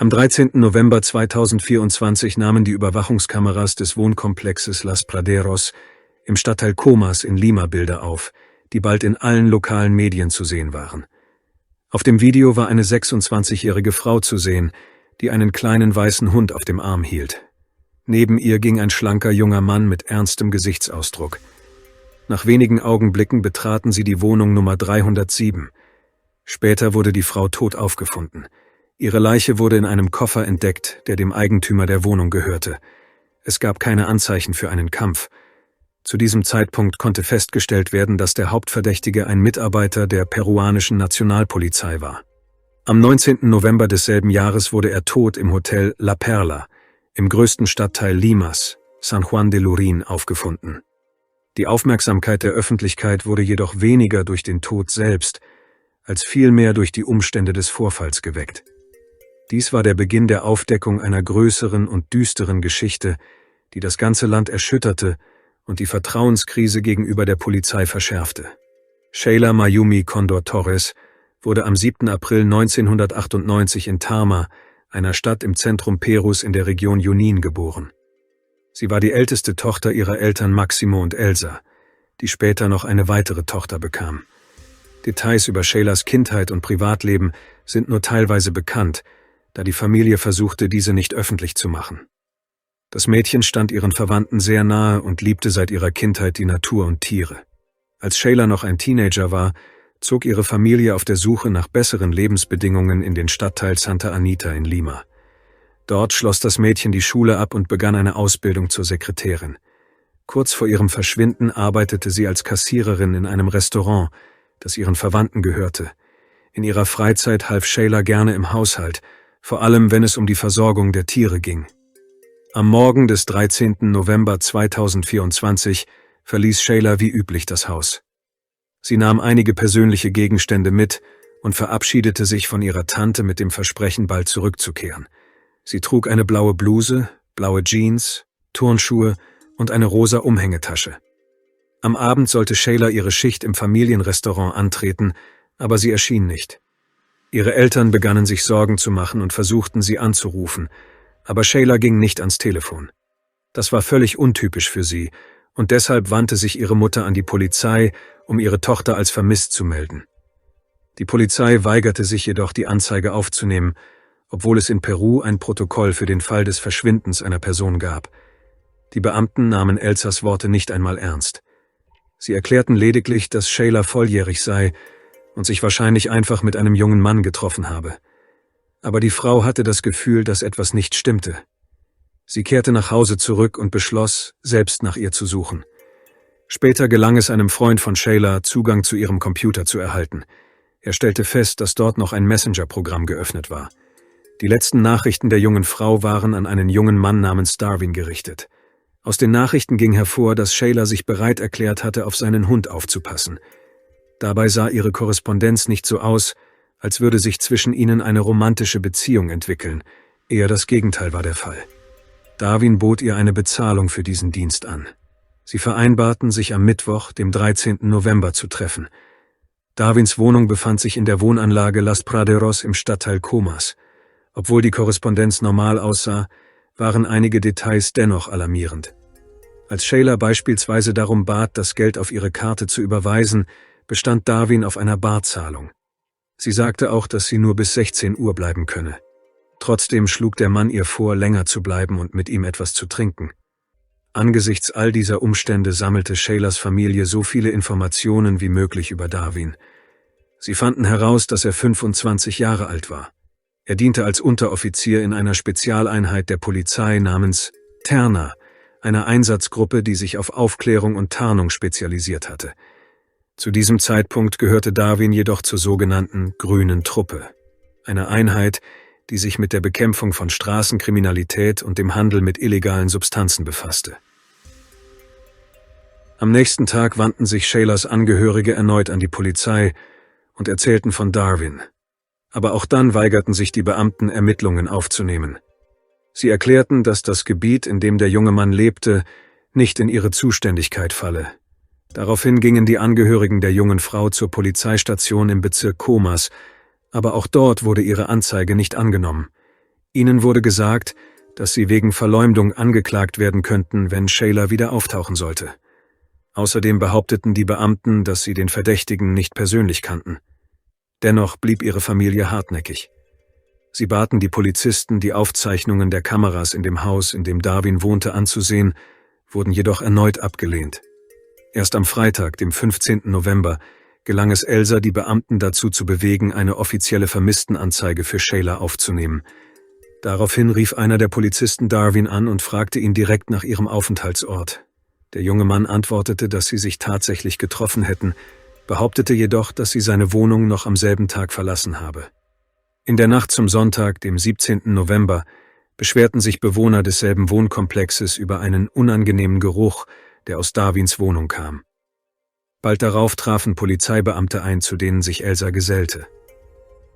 Am 13. November 2024 nahmen die Überwachungskameras des Wohnkomplexes Las Praderos im Stadtteil Comas in Lima Bilder auf, die bald in allen lokalen Medien zu sehen waren. Auf dem Video war eine 26-jährige Frau zu sehen, die einen kleinen weißen Hund auf dem Arm hielt. Neben ihr ging ein schlanker junger Mann mit ernstem Gesichtsausdruck. Nach wenigen Augenblicken betraten sie die Wohnung Nummer 307. Später wurde die Frau tot aufgefunden. Ihre Leiche wurde in einem Koffer entdeckt, der dem Eigentümer der Wohnung gehörte. Es gab keine Anzeichen für einen Kampf. Zu diesem Zeitpunkt konnte festgestellt werden, dass der Hauptverdächtige ein Mitarbeiter der peruanischen Nationalpolizei war. Am 19. November desselben Jahres wurde er tot im Hotel La Perla, im größten Stadtteil Limas, San Juan de Lurin, aufgefunden. Die Aufmerksamkeit der Öffentlichkeit wurde jedoch weniger durch den Tod selbst, als vielmehr durch die Umstände des Vorfalls geweckt. Dies war der Beginn der Aufdeckung einer größeren und düsteren Geschichte, die das ganze Land erschütterte und die Vertrauenskrise gegenüber der Polizei verschärfte. Sheila Mayumi Condor Torres wurde am 7. April 1998 in Tarma, einer Stadt im Zentrum Perus in der Region Junín, geboren. Sie war die älteste Tochter ihrer Eltern Maximo und Elsa, die später noch eine weitere Tochter bekam. Details über Sheilas Kindheit und Privatleben sind nur teilweise bekannt, da die Familie versuchte, diese nicht öffentlich zu machen. Das Mädchen stand ihren Verwandten sehr nahe und liebte seit ihrer Kindheit die Natur und Tiere. Als Sheila noch ein Teenager war, zog ihre Familie auf der Suche nach besseren Lebensbedingungen in den Stadtteil Santa Anita in Lima. Dort schloss das Mädchen die Schule ab und begann eine Ausbildung zur Sekretärin. Kurz vor ihrem Verschwinden arbeitete sie als Kassiererin in einem Restaurant, das ihren Verwandten gehörte. In ihrer Freizeit half Sheila gerne im Haushalt, vor allem wenn es um die Versorgung der Tiere ging. Am Morgen des 13. November 2024 verließ Sheila wie üblich das Haus. Sie nahm einige persönliche Gegenstände mit und verabschiedete sich von ihrer Tante mit dem Versprechen, bald zurückzukehren. Sie trug eine blaue Bluse, blaue Jeans, Turnschuhe und eine rosa Umhängetasche. Am Abend sollte Sheila ihre Schicht im Familienrestaurant antreten, aber sie erschien nicht. Ihre Eltern begannen sich Sorgen zu machen und versuchten, sie anzurufen, aber Sheila ging nicht ans Telefon. Das war völlig untypisch für sie, und deshalb wandte sich ihre Mutter an die Polizei, um ihre Tochter als vermisst zu melden. Die Polizei weigerte sich jedoch, die Anzeige aufzunehmen, obwohl es in Peru ein Protokoll für den Fall des Verschwindens einer Person gab. Die Beamten nahmen Elsas Worte nicht einmal ernst. Sie erklärten lediglich, dass Sheila volljährig sei und sich wahrscheinlich einfach mit einem jungen Mann getroffen habe. Aber die Frau hatte das Gefühl, dass etwas nicht stimmte. Sie kehrte nach Hause zurück und beschloss, selbst nach ihr zu suchen. Später gelang es einem Freund von Sheila, Zugang zu ihrem Computer zu erhalten. Er stellte fest, dass dort noch ein Messenger-Programm geöffnet war. Die letzten Nachrichten der jungen Frau waren an einen jungen Mann namens Darwin gerichtet. Aus den Nachrichten ging hervor, dass Sheila sich bereit erklärt hatte, auf seinen Hund aufzupassen. Dabei sah ihre Korrespondenz nicht so aus, als würde sich zwischen ihnen eine romantische Beziehung entwickeln. Eher das Gegenteil war der Fall. Darwin bot ihr eine Bezahlung für diesen Dienst an. Sie vereinbarten, sich am Mittwoch, dem 13. November, zu treffen. Darwins Wohnung befand sich in der Wohnanlage Las Praderos im Stadtteil Comas. Obwohl die Korrespondenz normal aussah, waren einige Details dennoch alarmierend. Als Sheila beispielsweise darum bat, das Geld auf ihre Karte zu überweisen, bestand Darwin auf einer Barzahlung. Sie sagte auch, dass sie nur bis 16 Uhr bleiben könne. Trotzdem schlug der Mann ihr vor, länger zu bleiben und mit ihm etwas zu trinken. Angesichts all dieser Umstände sammelte Sheilas Familie so viele Informationen wie möglich über Darwin. Sie fanden heraus, dass er 25 Jahre alt war. Er diente als Unteroffizier in einer Spezialeinheit der Polizei namens Terna, einer Einsatzgruppe, die sich auf Aufklärung und Tarnung spezialisiert hatte. Zu diesem Zeitpunkt gehörte Darwin jedoch zur sogenannten Grünen Truppe, einer Einheit, die sich mit der Bekämpfung von Straßenkriminalität und dem Handel mit illegalen Substanzen befasste. Am nächsten Tag wandten sich Sheilas Angehörige erneut an die Polizei und erzählten von Darwin. Aber auch dann weigerten sich die Beamten, Ermittlungen aufzunehmen. Sie erklärten, dass das Gebiet, in dem der junge Mann lebte, nicht in ihre Zuständigkeit falle. Daraufhin gingen die Angehörigen der jungen Frau zur Polizeistation im Bezirk Comas, aber auch dort wurde ihre Anzeige nicht angenommen. Ihnen wurde gesagt, dass sie wegen Verleumdung angeklagt werden könnten, wenn Shayla wieder auftauchen sollte. Außerdem behaupteten die Beamten, dass sie den Verdächtigen nicht persönlich kannten. Dennoch blieb ihre Familie hartnäckig. Sie baten die Polizisten, die Aufzeichnungen der Kameras in dem Haus, in dem Darwin wohnte, anzusehen, wurden jedoch erneut abgelehnt. Erst am Freitag, dem 15. November, gelang es Elsa, die Beamten dazu zu bewegen, eine offizielle Vermisstenanzeige für Shayla aufzunehmen. Daraufhin rief einer der Polizisten Darwin an und fragte ihn direkt nach ihrem Aufenthaltsort. Der junge Mann antwortete, dass sie sich tatsächlich getroffen hätten, behauptete jedoch, dass sie seine Wohnung noch am selben Tag verlassen habe. In der Nacht zum Sonntag, dem 17. November, beschwerten sich Bewohner desselben Wohnkomplexes über einen unangenehmen Geruch, der aus Darwins Wohnung kam. Bald darauf trafen Polizeibeamte ein, zu denen sich Elsa gesellte.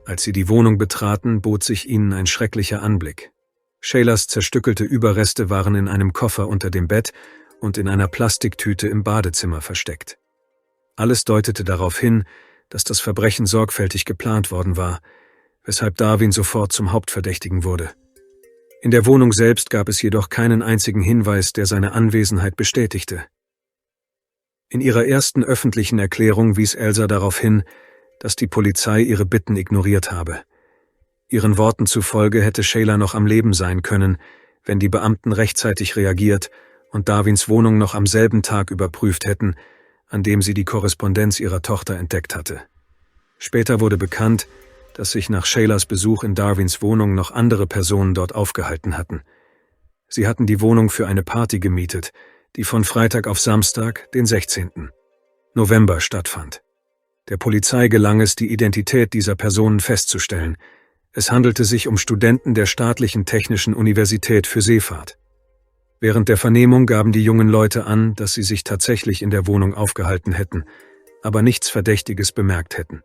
Als sie die Wohnung betraten, bot sich ihnen ein schrecklicher Anblick. Shaylas zerstückelte Überreste waren in einem Koffer unter dem Bett und in einer Plastiktüte im Badezimmer versteckt. Alles deutete darauf hin, dass das Verbrechen sorgfältig geplant worden war, weshalb Darwin sofort zum Hauptverdächtigen wurde. In der Wohnung selbst gab es jedoch keinen einzigen Hinweis, der seine Anwesenheit bestätigte. In ihrer ersten öffentlichen Erklärung wies Elsa darauf hin, dass die Polizei ihre Bitten ignoriert habe. Ihren Worten zufolge hätte Shayla noch am Leben sein können, wenn die Beamten rechtzeitig reagiert und Darwins Wohnung noch am selben Tag überprüft hätten, an dem sie die Korrespondenz ihrer Tochter entdeckt hatte. Später wurde bekannt, dass sich nach Shaylas Besuch in Darwins Wohnung noch andere Personen dort aufgehalten hatten. Sie hatten die Wohnung für eine Party gemietet, die von Freitag auf Samstag, den 16. November stattfand. Der Polizei gelang es, die Identität dieser Personen festzustellen. Es handelte sich um Studenten der Staatlichen Technischen Universität für Seefahrt. Während der Vernehmung gaben die jungen Leute an, dass sie sich tatsächlich in der Wohnung aufgehalten hätten, aber nichts Verdächtiges bemerkt hätten.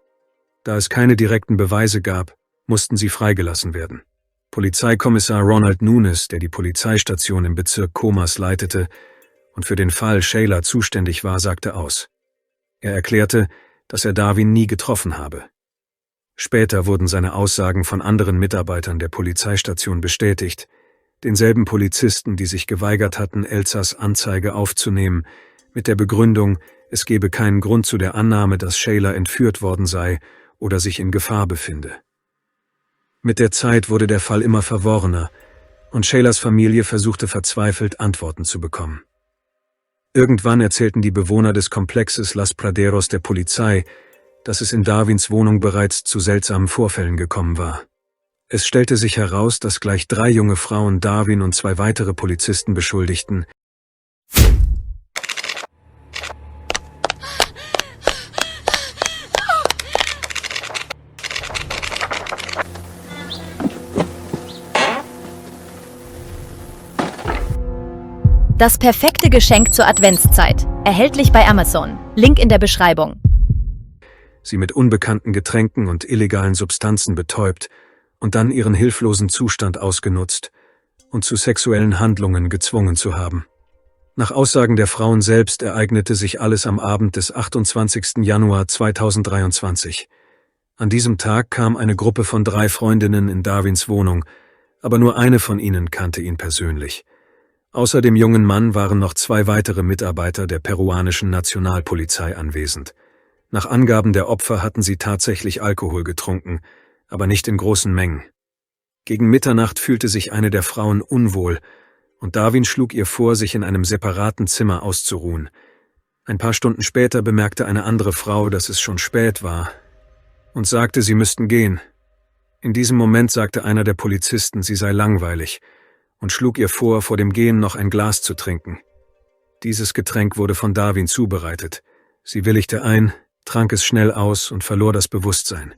Da es keine direkten Beweise gab, mussten sie freigelassen werden. Polizeikommissar Ronald Nunes, der die Polizeistation im Bezirk Comas leitete und für den Fall Shayla zuständig war, sagte aus. Er erklärte, dass er Darwin nie getroffen habe. Später wurden seine Aussagen von anderen Mitarbeitern der Polizeistation bestätigt, denselben Polizisten, die sich geweigert hatten, Elsas Anzeige aufzunehmen, mit der Begründung, es gebe keinen Grund zu der Annahme, dass Shayla entführt worden sei oder sich in Gefahr befinde. Mit der Zeit wurde der Fall immer verworrener und Shaylas Familie versuchte verzweifelt, Antworten zu bekommen. Irgendwann erzählten die Bewohner des Komplexes Las Praderos der Polizei, dass es in Darwins Wohnung bereits zu seltsamen Vorfällen gekommen war. Es stellte sich heraus, dass gleich 3 junge Frauen Darwin und 2 weitere Polizisten beschuldigten, Das perfekte Geschenk zur Adventszeit. Erhältlich bei Amazon. Link in der Beschreibung. sie mit unbekannten Getränken und illegalen Substanzen betäubt und dann ihren hilflosen Zustand ausgenutzt und zu sexuellen Handlungen gezwungen zu haben. Nach Aussagen der Frauen selbst ereignete sich alles am Abend des 28. Januar 2023. An diesem Tag kam eine Gruppe von 3 Freundinnen in Darwins Wohnung, aber nur eine von ihnen kannte ihn persönlich. Außer dem jungen Mann waren noch 2 weitere Mitarbeiter der peruanischen Nationalpolizei anwesend. Nach Angaben der Opfer hatten sie tatsächlich Alkohol getrunken, aber nicht in großen Mengen. Gegen Mitternacht fühlte sich eine der Frauen unwohl und Darwin schlug ihr vor, sich in einem separaten Zimmer auszuruhen. Ein paar Stunden später bemerkte eine andere Frau, dass es schon spät war und sagte, sie müssten gehen. In diesem Moment sagte einer der Polizisten, sie sei langweilig und schlug ihr vor dem Gehen noch ein Glas zu trinken. Dieses Getränk wurde von Darwin zubereitet. Sie willigte ein, trank es schnell aus und verlor das Bewusstsein.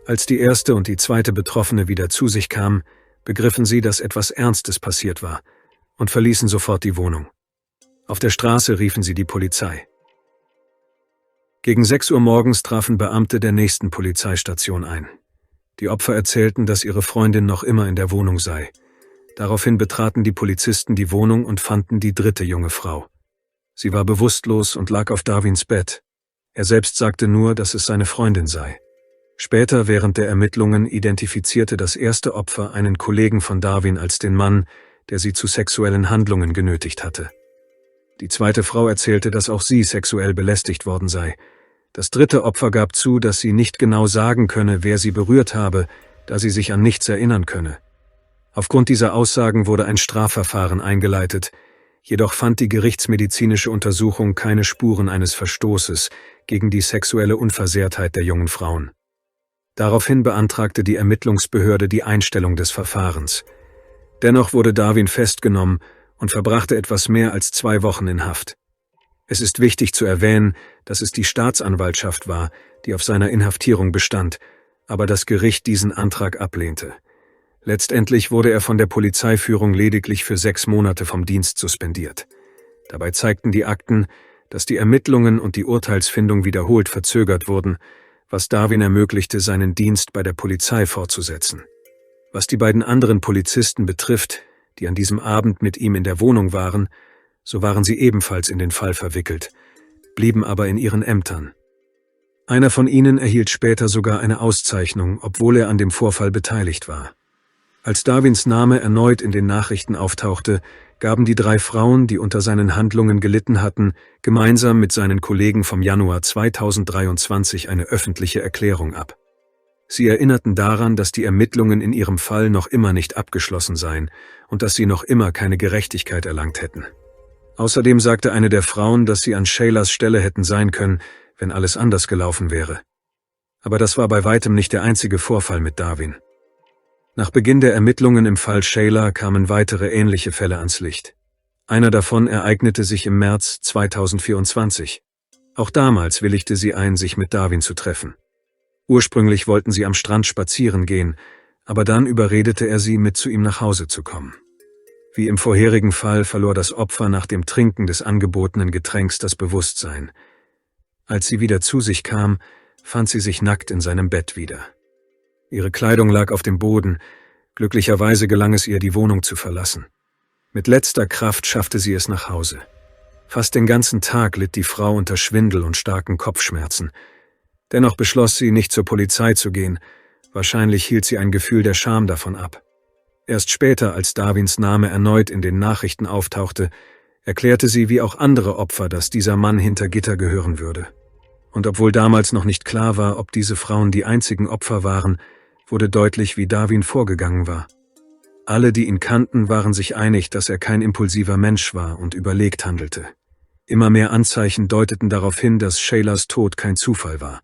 Als die erste und die zweite Betroffene wieder zu sich kamen, begriffen sie, dass etwas Ernstes passiert war und verließen sofort die Wohnung. Auf der Straße riefen sie die Polizei. Gegen 6 Uhr morgens trafen Beamte der nächsten Polizeistation ein. Die Opfer erzählten, dass ihre Freundin noch immer in der Wohnung sei. Daraufhin betraten die Polizisten die Wohnung und fanden die 3. junge Frau. Sie war bewusstlos und lag auf Darwins Bett. Er selbst sagte nur, dass es seine Freundin sei. Später während der Ermittlungen identifizierte das erste Opfer einen Kollegen von Darwin als den Mann, der sie zu sexuellen Handlungen genötigt hatte. Die zweite Frau erzählte, dass auch sie sexuell belästigt worden sei. Das dritte Opfer gab zu, dass sie nicht genau sagen könne, wer sie berührt habe, da sie sich an nichts erinnern könne. Aufgrund dieser Aussagen wurde ein Strafverfahren eingeleitet, jedoch fand die gerichtsmedizinische Untersuchung keine Spuren eines Verstoßes gegen die sexuelle Unversehrtheit der jungen Frauen. Daraufhin beantragte die Ermittlungsbehörde die Einstellung des Verfahrens. Dennoch wurde Darwin festgenommen und verbrachte etwas mehr als 2 Wochen in Haft. Es ist wichtig zu erwähnen, dass es die Staatsanwaltschaft war, die auf seiner Inhaftierung bestand, aber das Gericht diesen Antrag ablehnte. Letztendlich wurde er von der Polizeiführung lediglich für 6 Monate vom Dienst suspendiert. Dabei zeigten die Akten, dass die Ermittlungen und die Urteilsfindung wiederholt verzögert wurden, was Darwin ermöglichte, seinen Dienst bei der Polizei fortzusetzen. Was die beiden anderen Polizisten betrifft, die an diesem Abend mit ihm in der Wohnung waren, so waren sie ebenfalls in den Fall verwickelt, blieben aber in ihren Ämtern. Einer von ihnen erhielt später sogar eine Auszeichnung, obwohl er an dem Vorfall beteiligt war. Als Darwins Name erneut in den Nachrichten auftauchte, gaben die 3 Frauen, die unter seinen Handlungen gelitten hatten, gemeinsam mit seinen Kollegen vom Januar 2023 eine öffentliche Erklärung ab. Sie erinnerten daran, dass die Ermittlungen in ihrem Fall noch immer nicht abgeschlossen seien und dass sie noch immer keine Gerechtigkeit erlangt hätten. Außerdem sagte eine der Frauen, dass sie an Shaylas Stelle hätten sein können, wenn alles anders gelaufen wäre. Aber das war bei weitem nicht der einzige Vorfall mit Darwin. Nach Beginn der Ermittlungen im Fall Shayla kamen weitere ähnliche Fälle ans Licht. Einer davon ereignete sich im März 2024. Auch damals willigte sie ein, sich mit Darwin zu treffen. Ursprünglich wollten sie am Strand spazieren gehen, aber dann überredete er sie, mit zu ihm nach Hause zu kommen. Wie im vorherigen Fall verlor das Opfer nach dem Trinken des angebotenen Getränks das Bewusstsein. Als sie wieder zu sich kam, fand sie sich nackt in seinem Bett wieder. Ihre Kleidung lag auf dem Boden, glücklicherweise gelang es ihr, die Wohnung zu verlassen. Mit letzter Kraft schaffte sie es nach Hause. Fast den ganzen Tag litt die Frau unter Schwindel und starken Kopfschmerzen. Dennoch beschloss sie, nicht zur Polizei zu gehen. Wahrscheinlich hielt sie ein Gefühl der Scham davon ab. Erst später, als Darwins Name erneut in den Nachrichten auftauchte, erklärte sie wie auch andere Opfer, dass dieser Mann hinter Gitter gehören würde. Und obwohl damals noch nicht klar war, ob diese Frauen die einzigen Opfer waren, wurde deutlich, wie Darwin vorgegangen war. Alle, die ihn kannten, waren sich einig, dass er kein impulsiver Mensch war und überlegt handelte. Immer mehr Anzeichen deuteten darauf hin, dass Shaylas Tod kein Zufall war.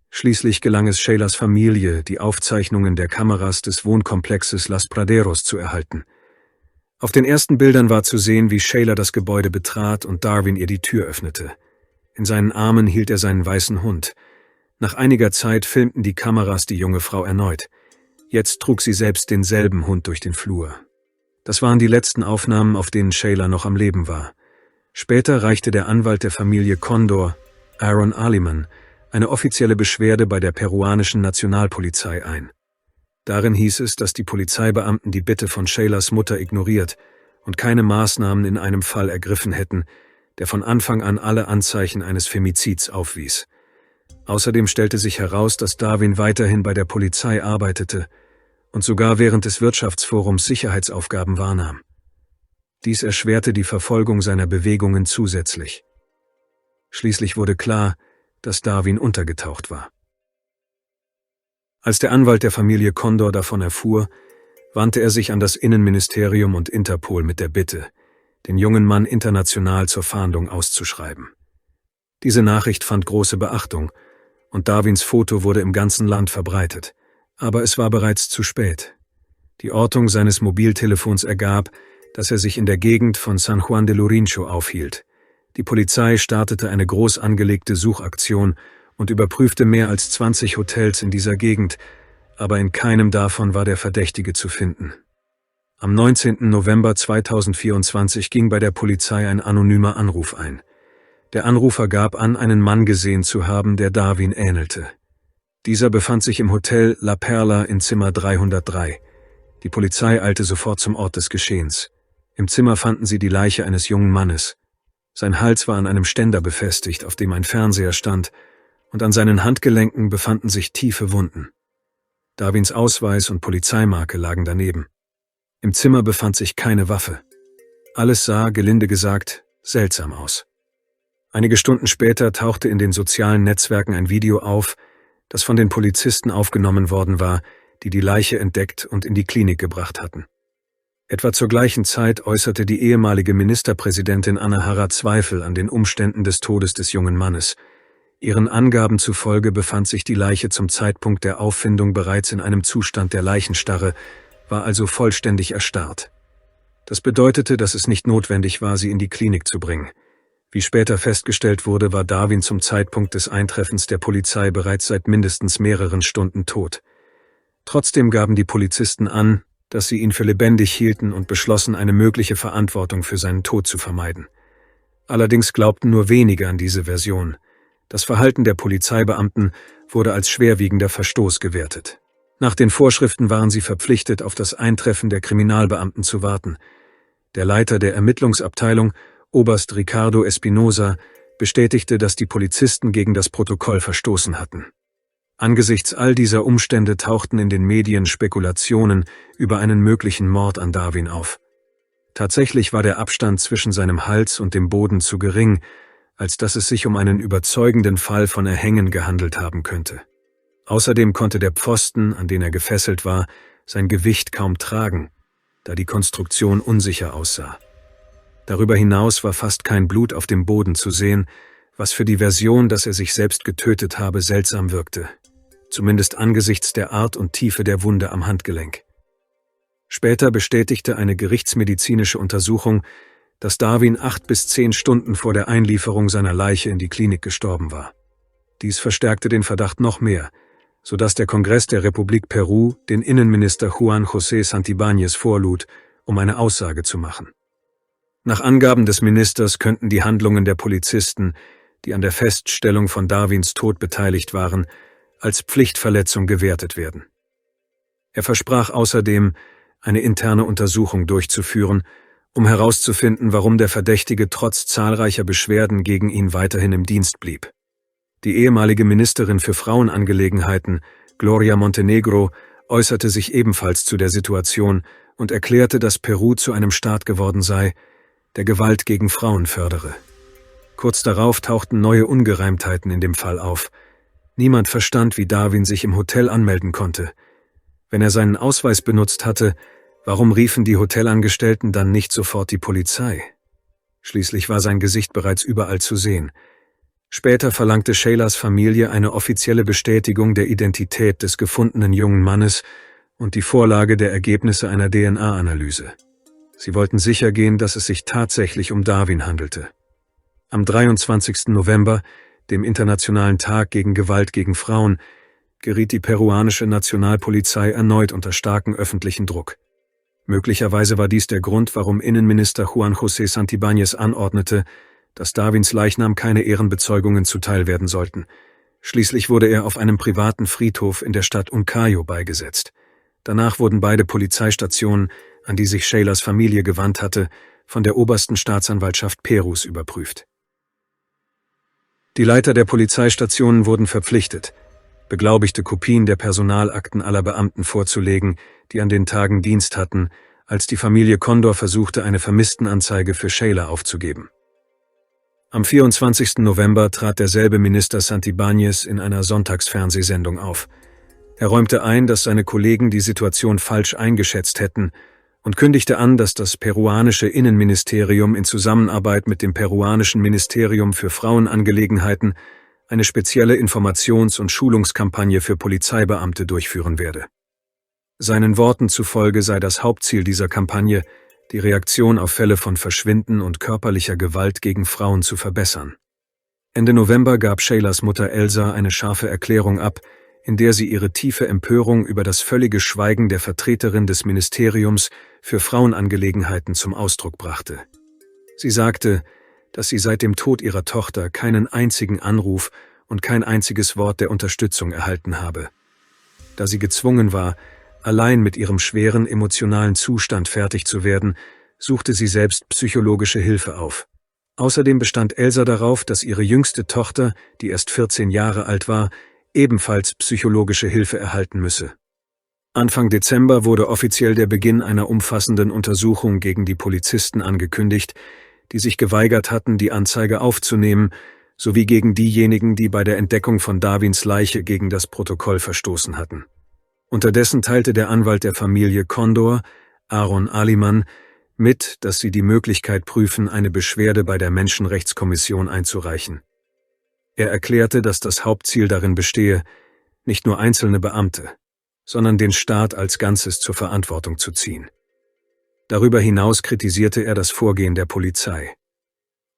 Schließlich gelang es Shaylas Familie, die Aufzeichnungen der Kameras des Wohnkomplexes Las Praderos zu erhalten. Auf den ersten Bildern war zu sehen, wie Shayla das Gebäude betrat und Darwin ihr die Tür öffnete. In seinen Armen hielt er seinen weißen Hund. Nach einiger Zeit filmten die Kameras die junge Frau erneut. Jetzt trug sie selbst denselben Hund durch den Flur. Das waren die letzten Aufnahmen, auf denen Shayla noch am Leben war. Später reichte der Anwalt der Familie Condor, Aaron Aliman, eine offizielle Beschwerde bei der peruanischen Nationalpolizei ein. Darin hieß es, dass die Polizeibeamten die Bitte von Shaylas Mutter ignoriert und keine Maßnahmen in einem Fall ergriffen hätten, der von Anfang an alle Anzeichen eines Femizids aufwies. Außerdem stellte sich heraus, dass Darwin weiterhin bei der Polizei arbeitete und sogar während des Wirtschaftsforums Sicherheitsaufgaben wahrnahm. Dies erschwerte die Verfolgung seiner Bewegungen zusätzlich. Schließlich wurde klar, dass Darwin untergetaucht war. Als der Anwalt der Familie Condor davon erfuhr, wandte er sich an das Innenministerium und Interpol mit der Bitte, den jungen Mann international zur Fahndung auszuschreiben. Diese Nachricht fand große Beachtung und Darwins Foto wurde im ganzen Land verbreitet, aber es war bereits zu spät. Die Ortung seines Mobiltelefons ergab, dass er sich in der Gegend von San Juan de Luriencho aufhielt. Die Polizei startete eine groß angelegte Suchaktion und überprüfte mehr als 20 Hotels in dieser Gegend, aber in keinem davon war der Verdächtige zu finden. Am 19. November 2024 ging bei der Polizei ein anonymer Anruf ein. Der Anrufer gab an, einen Mann gesehen zu haben, der Darwin ähnelte. Dieser befand sich im Hotel La Perla in Zimmer 303. Die Polizei eilte sofort zum Ort des Geschehens. Im Zimmer fanden sie die Leiche eines jungen Mannes. Sein Hals war an einem Ständer befestigt, auf dem ein Fernseher stand, und an seinen Handgelenken befanden sich tiefe Wunden. Darwins Ausweis und Polizeimarke lagen daneben. Im Zimmer befand sich keine Waffe. Alles sah, gelinde gesagt, seltsam aus. Einige Stunden später tauchte in den sozialen Netzwerken ein Video auf, das von den Polizisten aufgenommen worden war, die die Leiche entdeckt und in die Klinik gebracht hatten. Etwa zur gleichen Zeit äußerte die ehemalige Ministerpräsidentin Anna Harra Zweifel an den Umständen des Todes des jungen Mannes. Ihren Angaben zufolge befand sich die Leiche zum Zeitpunkt der Auffindung bereits in einem Zustand der Leichenstarre, war also vollständig erstarrt. Das bedeutete, dass es nicht notwendig war, sie in die Klinik zu bringen. Wie später festgestellt wurde, war Darwin zum Zeitpunkt des Eintreffens der Polizei bereits seit mindestens mehreren Stunden tot. Trotzdem gaben die Polizisten an, dass sie ihn für lebendig hielten und beschlossen, eine mögliche Verantwortung für seinen Tod zu vermeiden. Allerdings glaubten nur wenige an diese Version. Das Verhalten der Polizeibeamten wurde als schwerwiegender Verstoß gewertet. Nach den Vorschriften waren sie verpflichtet, auf das Eintreffen der Kriminalbeamten zu warten. Der Leiter der Ermittlungsabteilung, Oberst Ricardo Espinosa, bestätigte, dass die Polizisten gegen das Protokoll verstoßen hatten. Angesichts all dieser Umstände tauchten in den Medien Spekulationen über einen möglichen Mord an Darwin auf. Tatsächlich war der Abstand zwischen seinem Hals und dem Boden zu gering, als dass es sich um einen überzeugenden Fall von Erhängen gehandelt haben könnte. Außerdem konnte der Pfosten, an den er gefesselt war, sein Gewicht kaum tragen, da die Konstruktion unsicher aussah. Darüber hinaus war fast kein Blut auf dem Boden zu sehen, was für die Version, dass er sich selbst getötet habe, seltsam wirkte, zumindest angesichts der Art und Tiefe der Wunde am Handgelenk. Später bestätigte eine gerichtsmedizinische Untersuchung, dass Darwin 8 bis 10 Stunden vor der Einlieferung seiner Leiche in die Klinik gestorben war. Dies verstärkte den Verdacht noch mehr, sodass der Kongress der Republik Peru den Innenminister Juan José Santibáñez vorlud, um eine Aussage zu machen. Nach Angaben des Ministers könnten die Handlungen der Polizisten, die an der Feststellung von Darwins Tod beteiligt waren, als Pflichtverletzung gewertet werden. Er versprach außerdem, eine interne Untersuchung durchzuführen, um herauszufinden, warum der Verdächtige trotz zahlreicher Beschwerden gegen ihn weiterhin im Dienst blieb. Die ehemalige Ministerin für Frauenangelegenheiten, Gloria Montenegro, äußerte sich ebenfalls zu der Situation und erklärte, dass Peru zu einem Staat geworden sei, der Gewalt gegen Frauen fördere. Kurz darauf tauchten neue Ungereimtheiten in dem Fall auf. Niemand verstand, wie Darwin sich im Hotel anmelden konnte. Wenn er seinen Ausweis benutzt hatte, warum riefen die Hotelangestellten dann nicht sofort die Polizei? Schließlich war sein Gesicht bereits überall zu sehen. Später verlangte Sheilas Familie eine offizielle Bestätigung der Identität des gefundenen jungen Mannes und die Vorlage der Ergebnisse einer DNA-Analyse. Sie wollten sicher gehen, dass es sich tatsächlich um Darwin handelte. Am 23. November, dem Internationalen Tag gegen Gewalt gegen Frauen, geriet die peruanische Nationalpolizei erneut unter starken öffentlichen Druck. Möglicherweise war dies der Grund, warum Innenminister Juan José Santibáñez anordnete, dass Darwins Leichnam keine Ehrenbezeugungen zuteil werden sollten. Schließlich wurde er auf einem privaten Friedhof in der Stadt Uncayo beigesetzt. Danach wurden beide Polizeistationen, an die sich Sheilas Familie gewandt hatte, von der obersten Staatsanwaltschaft Perus überprüft. Die Leiter der Polizeistationen wurden verpflichtet, beglaubigte Kopien der Personalakten aller Beamten vorzulegen, die an den Tagen Dienst hatten, als die Familie Condor versuchte, eine Vermisstenanzeige für Sheila aufzugeben. Am 24. November trat derselbe Minister Santibáñez in einer Sonntagsfernsehsendung auf. Er räumte ein, dass seine Kollegen die Situation falsch eingeschätzt hätten und kündigte an, dass das peruanische Innenministerium in Zusammenarbeit mit dem peruanischen Ministerium für Frauenangelegenheiten eine spezielle Informations- und Schulungskampagne für Polizeibeamte durchführen werde. Seinen Worten zufolge sei das Hauptziel dieser Kampagne, die Reaktion auf Fälle von Verschwinden und körperlicher Gewalt gegen Frauen zu verbessern. Ende November gab Sheilas Mutter Elsa eine scharfe Erklärung ab, in der sie ihre tiefe Empörung über das völlige Schweigen der Vertreterin des Ministeriums für Frauenangelegenheiten zum Ausdruck brachte. Sie sagte, dass sie seit dem Tod ihrer Tochter keinen einzigen Anruf und kein einziges Wort der Unterstützung erhalten habe. Da sie gezwungen war, allein mit ihrem schweren emotionalen Zustand fertig zu werden, suchte sie selbst psychologische Hilfe auf. Außerdem bestand Elsa darauf, dass ihre jüngste Tochter, die erst 14 Jahre alt war, ebenfalls psychologische Hilfe erhalten müsse. Anfang Dezember wurde offiziell der Beginn einer umfassenden Untersuchung gegen die Polizisten angekündigt, die sich geweigert hatten, die Anzeige aufzunehmen, sowie gegen diejenigen, die bei der Entdeckung von Darwins Leiche gegen das Protokoll verstoßen hatten. Unterdessen teilte der Anwalt der Familie Condor, Aaron Aliman, mit, dass sie die Möglichkeit prüfen, eine Beschwerde bei der Menschenrechtskommission einzureichen. Er erklärte, dass das Hauptziel darin bestehe, nicht nur einzelne Beamte, sondern den Staat als Ganzes zur Verantwortung zu ziehen. Darüber hinaus kritisierte er das Vorgehen der Polizei.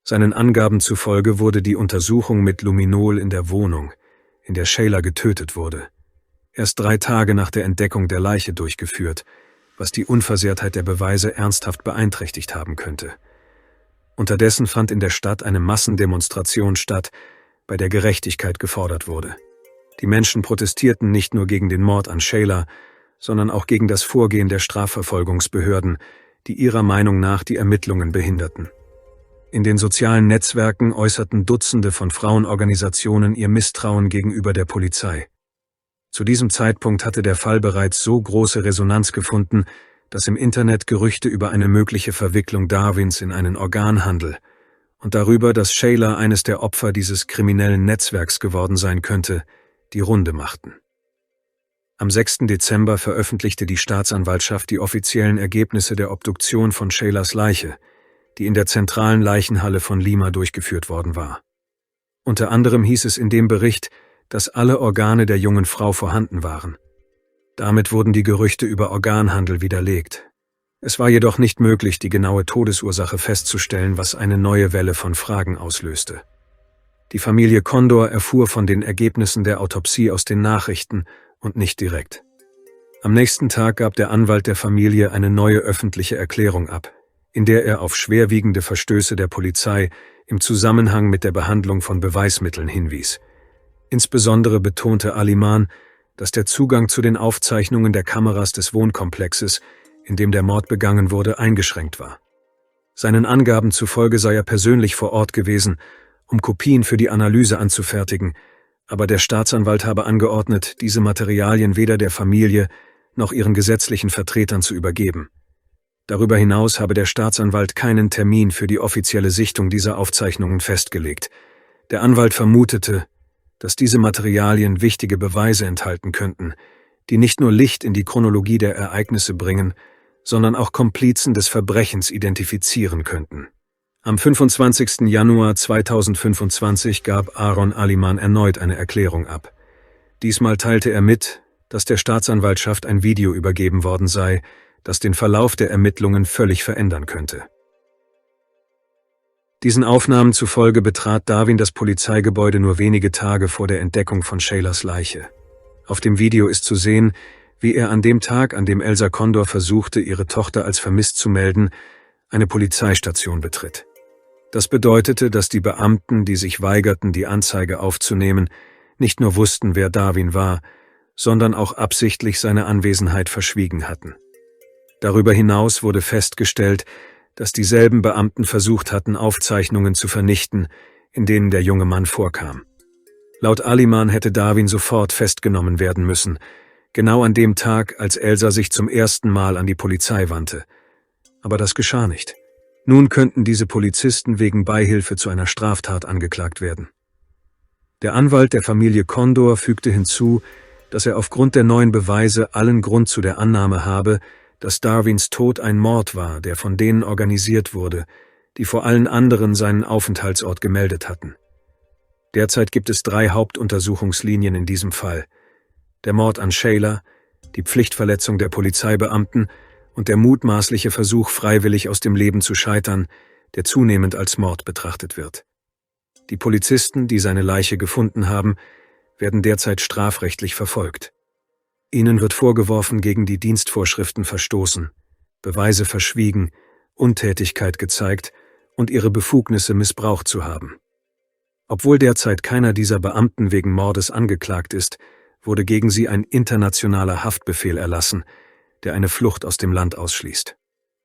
Seinen Angaben zufolge wurde die Untersuchung mit Luminol in der Wohnung, in der Shayla getötet wurde, erst 3 Tage nach der Entdeckung der Leiche durchgeführt, was die Unversehrtheit der Beweise ernsthaft beeinträchtigt haben könnte. Unterdessen fand in der Stadt eine Massendemonstration statt, bei der Gerechtigkeit gefordert wurde. Die Menschen protestierten nicht nur gegen den Mord an Shayla, sondern auch gegen das Vorgehen der Strafverfolgungsbehörden, die ihrer Meinung nach die Ermittlungen behinderten. In den sozialen Netzwerken äußerten Dutzende von Frauenorganisationen ihr Misstrauen gegenüber der Polizei. Zu diesem Zeitpunkt hatte der Fall bereits so große Resonanz gefunden, dass im Internet Gerüchte über eine mögliche Verwicklung Darwins in einen Organhandel und darüber, dass Shayla eines der Opfer dieses kriminellen Netzwerks geworden sein könnte, die Runde machten. Am 6. Dezember veröffentlichte die Staatsanwaltschaft die offiziellen Ergebnisse der Obduktion von Shaylas Leiche, die in der zentralen Leichenhalle von Lima durchgeführt worden war. Unter anderem hieß es in dem Bericht, dass alle Organe der jungen Frau vorhanden waren. Damit wurden die Gerüchte über Organhandel widerlegt. Es war jedoch nicht möglich, die genaue Todesursache festzustellen, was eine neue Welle von Fragen auslöste. Die Familie Condor erfuhr von den Ergebnissen der Autopsie aus den Nachrichten und nicht direkt. Am nächsten Tag gab der Anwalt der Familie eine neue öffentliche Erklärung ab, in der er auf schwerwiegende Verstöße der Polizei im Zusammenhang mit der Behandlung von Beweismitteln hinwies. Insbesondere betonte Aliman, dass der Zugang zu den Aufzeichnungen der Kameras des Wohnkomplexes, in dem der Mord begangen wurde, eingeschränkt war. Seinen Angaben zufolge sei er persönlich vor Ort gewesen, um Kopien für die Analyse anzufertigen, aber der Staatsanwalt habe angeordnet, diese Materialien weder der Familie noch ihren gesetzlichen Vertretern zu übergeben. Darüber hinaus habe der Staatsanwalt keinen Termin für die offizielle Sichtung dieser Aufzeichnungen festgelegt. Der Anwalt vermutete, dass diese Materialien wichtige Beweise enthalten könnten, die nicht nur Licht in die Chronologie der Ereignisse bringen, sondern auch Komplizen des Verbrechens identifizieren könnten. Am 25. Januar 2025 gab Aaron Aliman erneut eine Erklärung ab. Diesmal teilte er mit, dass der Staatsanwaltschaft ein Video übergeben worden sei, das den Verlauf der Ermittlungen völlig verändern könnte. Diesen Aufnahmen zufolge betrat Darwin das Polizeigebäude nur wenige Tage vor der Entdeckung von Shaylas Leiche. Auf dem Video ist zu sehen, wie er an dem Tag, an dem Elsa Condor versuchte, ihre Tochter als vermisst zu melden, eine Polizeistation betritt. Das bedeutete, dass die Beamten, die sich weigerten, die Anzeige aufzunehmen, nicht nur wussten, wer Darwin war, sondern auch absichtlich seine Anwesenheit verschwiegen hatten. Darüber hinaus wurde festgestellt, dass dieselben Beamten versucht hatten, Aufzeichnungen zu vernichten, in denen der junge Mann vorkam. Laut Aliman hätte Darwin sofort festgenommen werden müssen, genau an dem Tag, als Elsa sich zum ersten Mal an die Polizei wandte. Aber das geschah nicht. Nun könnten diese Polizisten wegen Beihilfe zu einer Straftat angeklagt werden. Der Anwalt der Familie Condor fügte hinzu, dass er aufgrund der neuen Beweise allen Grund zu der Annahme habe, dass Darwins Tod ein Mord war, der von denen organisiert wurde, die vor allen anderen seinen Aufenthaltsort gemeldet hatten. Derzeit gibt es 3 Hauptuntersuchungslinien in diesem Fall: der Mord an Shayla, die Pflichtverletzung der Polizeibeamten und der mutmaßliche Versuch, freiwillig aus dem Leben zu scheitern, der zunehmend als Mord betrachtet wird. Die Polizisten, die seine Leiche gefunden haben, werden derzeit strafrechtlich verfolgt. Ihnen wird vorgeworfen, gegen die Dienstvorschriften verstoßen, Beweise verschwiegen, Untätigkeit gezeigt und ihre Befugnisse missbraucht zu haben. Obwohl derzeit keiner dieser Beamten wegen Mordes angeklagt ist, wurde gegen sie ein internationaler Haftbefehl erlassen, der eine Flucht aus dem Land ausschließt.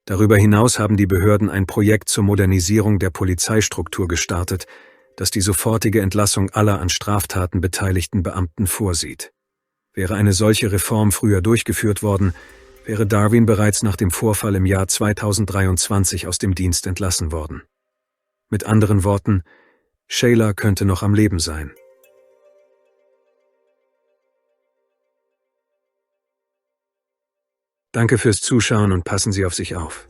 Darüber hinaus haben die Behörden ein Projekt zur Modernisierung der Polizeistruktur gestartet, das die sofortige Entlassung aller an Straftaten beteiligten Beamten vorsieht. Wäre eine solche Reform früher durchgeführt worden, wäre Darwin bereits nach dem Vorfall im Jahr 2023 aus dem Dienst entlassen worden. Mit anderen Worten, Shayla könnte noch am Leben sein. Danke fürs Zuschauen und passen Sie auf sich auf.